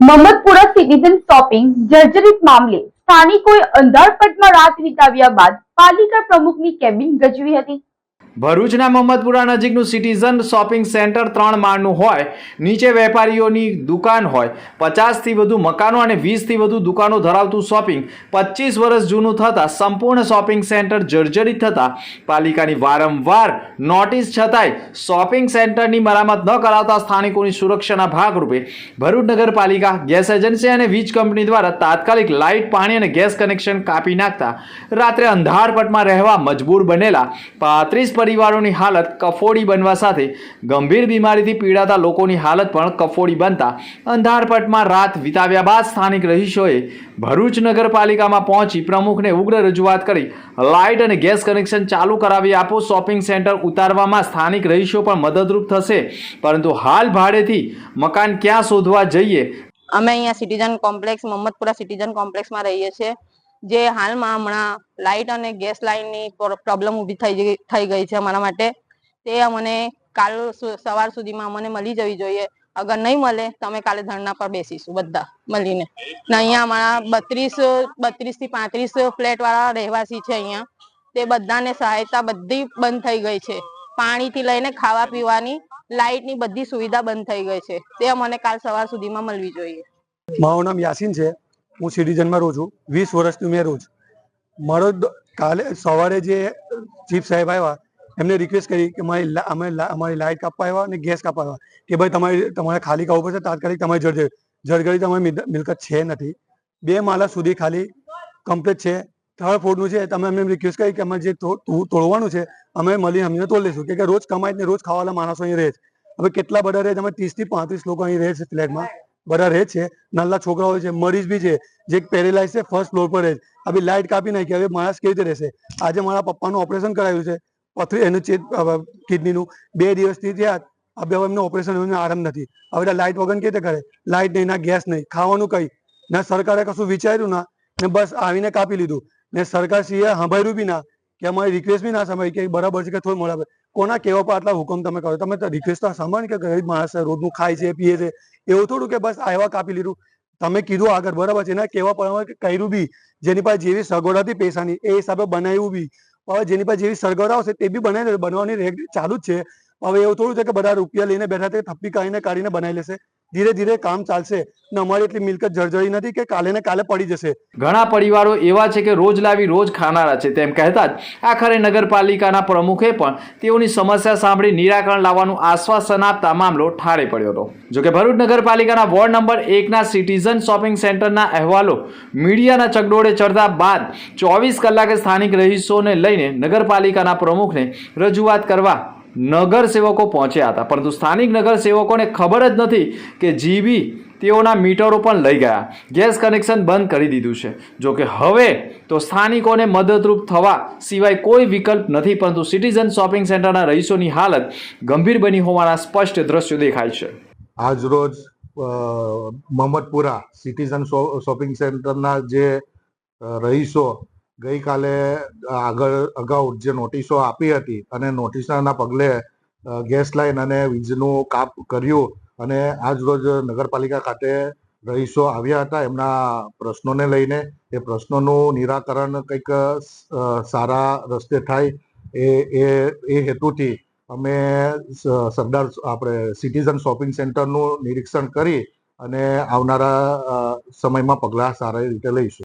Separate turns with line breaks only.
Mahammadpura citizen shopping જર્જરિત મામલે સ્થાનિકોએ અંધારપટમાં રાત વિતાવ્યા બાદ પાલિકા પ્રમુખની કેબિન ગજવી હતી।
ભરૂચના મહમ્મદપુરા નજીકનું સિટીઝન શોપિંગ સેન્ટર 3 માળનું હોય, નીચે વેપારીઓની દુકાન હોય, 50થી વધુ મકાનો અને 20થી વધુ દુકાનો ધરાવતું શોપિંગ 25 વર્ષ જૂનું થતાં સંપૂર્ણ શોપિંગ સેન્ટર જર્જરિત થતાં પાલિકાની વારંવાર નોટિસ છતાંય શોપિંગ સેન્ટરની મરામત ન કરાવતા સ્થાનિકોની સુરક્ષાના ભાગરૂપે ભરૂચ નગરપાલિકા, ગેસ એજન્સી અને વીજ કંપની દ્વારા તાત્કાલિક લાઇટ, પાણી અને ગેસ કનેક્શન કાપી નાખતા રાત્રે અંધારપટમાં રહેવા મજબૂર બનેલા 35 પરિવારોની હાલત કફોડી બનવા સાથે ગંભીર બીમારીથી પીડાતા લોકોની હાલત પણ કફોડી બનતા અંધારપટમાં રાત વિતાવ્યા બાદ સ્થાનિક રહીશોએ ભરૂચ નગરપાલિકામાં પહોંચી પ્રમુખને ઉગ્ર રજૂઆત કરી લાઇટ અને ગેસ કનેક્શન ચાલુ કરાવી આપો, શોપિંગ સેન્ટર ઉતારવામાં સ્થાનિક રહીશો પણ મદદરૂપ થશે, પરંતુ હાલ ભાડેથી મકાન ક્યાં શોધવા જઈએ।
અમે અહીંયા સિટીઝન કોમ્પ્લેક્સ મહમ્મદપુરા સિટીઝન કોમ્પ્લેક્સમાં રહીએ છીએ, જે હાલમાં હમણાં લાઇટ અને ગેસ લાઇનની પ્રોબ્લેમ ઊભી થઈ ગઈ છે અમારા માટે। તે અમને કાલ સવાર સુધીમાં અમને મળી જવી જોઈએ। અગર નહીં મળે તો અમે કાલે ધરણા પર બેસીશું બધા મળીને। ને અહીંયા અમારા 32 થી 35 ફ્લેટ વાળા રહેવાસી છે અહીંયા, તે બધાને સહાયતા બધી બંધ થઈ ગઈ છે। પાણીથી લઈને ખાવા પીવાની, લાઇટની બધી સુવિધા બંધ થઈ ગઈ છે। તે અમને કાલ સવાર સુધીમાં મળવી જોઈએ।
મારું નામ યાસીન છે, હું સિટીઝનમાં રહું છું। 20 વર્ષથી મેં રહું છું। મારો કાલે સવારે જે ચીફ સાહેબ આવ્યા એમને રિક્વેસ્ટ કરી કે અમારી લાઇટ કાપવા આવ્યા અને ગેસ કાપવા આવ્યા કે ભાઈ તમારે ખાલી કરવું પડશે તાત્કાલિક। તમારી જરગરી તમારી મિલકત છે નથી, 2 માળા સુધી ખાલી કમ્પ્લીટ છે, 3rd ફ્લોરનું છે। તમે એમને રિક્વેસ્ટ કરી કે અમારે જે તોડવાનું છે અમે મળીને અમને તોડી લઈશું, કે રોજ કમાઈ ને રોજ ખાવાના માણસો અહીં રહે છે। હવે કેટલા બધા રહે છે, અમે 30 થી 35 લોકો અહીં રહે છે ફ્લેટમાં, બધા રહે છે, નાના છોકરાઓ છે, મરીઝ બી છે, જે પેરેલાઇઝ છે, 1st ફ્લોર પર રહે છે। હવે લાઇટ કાપી નાખી, હવે માણસ કેવી રીતે રહેશે? આજે મારા પપ્પાનું ઓપરેશન કરાવ્યું છે, પથરી એનું કિડનીનું 2 દિવસથી થયા, હવે એમને ઓપરેશન એમને આરામ નથી। હવે લાઇટ વગર કેવી રીતે કરે? લાઇટ નહીં, ના ગેસ નહીં, ખાવાનું કઈ ના, સરકારે કશું વિચાર્યું ના, ને બસ આવીને કાપી લીધું ને। સરકારશ્રીએ સાંભળ્યું બી ના, કે અમારી રિક્વેસ્ટ બી ના સાંભળી કે બરાબર છે કે થોડું બરાબર। કોના કહેવા પર આટલા હુકમ તમે કરો? તમે રિક્વેસ્ટ તો સાંભળ કે ગરીબ માણસ રોજનું ખાય છે, પીએ છે, એવું થોડું કે બસ આવ્યા કાપી લીધું। તમે કીધું આગળ બરાબર છે, એના કહેવા પર કર્યું બી, જેની પાસે જેવી સગવડ હતી પૈસાની એ હિસાબે બનાવ્યું બી। હવે જેની પાસે જેવી સગવડ આવશે તે બી બનાવી બનવાની ચાલુ જ છે। હવે એવું થોડું છે કે બધા રૂપિયા લઈને બેઠા તે થપ્પી કાઢીને બનાવી લેશે। ધીરે ધીરે કામ ચાલશે ને અમારી એટલી મિલકત જર્જરી નથી કે કાલે ને કાલે પડી જશે।
ઘણા પરિવારો એવા છે કે રોજ લાવી રોજ ખાનારા છે, તેમ કહેતા જ આખરે નગરપાલિકાના પ્રમુખે પણ તેઓની સમસ્યા સાંભળી નિરાકરણ લાવવાનું આશ્વાસન આપતા મામલો ઠારે પડ્યો હતો। જોકે ભરૂચ નગરપાલિકાના વોર્ડ નંબર 1ના સિટીઝન શોપિંગ સેન્ટરના અહેવાલો મીડિયાના ચકડોળે ચડતા બાદ 24 કલાકે સ્થાનિક રહીશોને લઈને નગરપાલિકાના પ્રમુખને રજૂઆત કરવા નગરસેવકો પહોંચ્યા હતા, પરંતુ સ્થાનિક નગરસેવકોને ખબર જ નથી કે જીબી તેઓના મીટરો પણ લઈ ગયા, ગેસ કનેક્શન બંધ કરી દીધું છે। જોકે હવે તો સ્થાનિકોને મદદરૂપ થવા સિવાય કોઈ વિકલ્પ નથી, પરંતુ સિટીઝન શોપિંગ સેન્ટરના રહીશોની હાલત ગંભીર બની હોવાના સ્પષ્ટ દ્રશ્યો દેખાય છે।
આજ રોજ મહમ્મદપુરા સિટીઝન શોપિંગ સેન્ટરના જે રહીશો ગઈકાલે અગાઉ જે નોટિસો આપી હતી અને નોટિસના પગલે ગેસ લાઇન અને વીજનું કાપ કર્યું અને આજ રોજ નગરપાલિકા ખાતે રહીશો આવ્યા હતા એમના પ્રશ્નોને લઈને। એ પ્રશ્નોનું નિરાકરણ કંઈક સારા રસ્તે થાય એ હેતુથી અમે સિટીઝન શોપિંગ સેન્ટરનું નિરીક્ષણ કરી અને આવનારા સમયમાં પગલાં સારી રીતે લઈશું।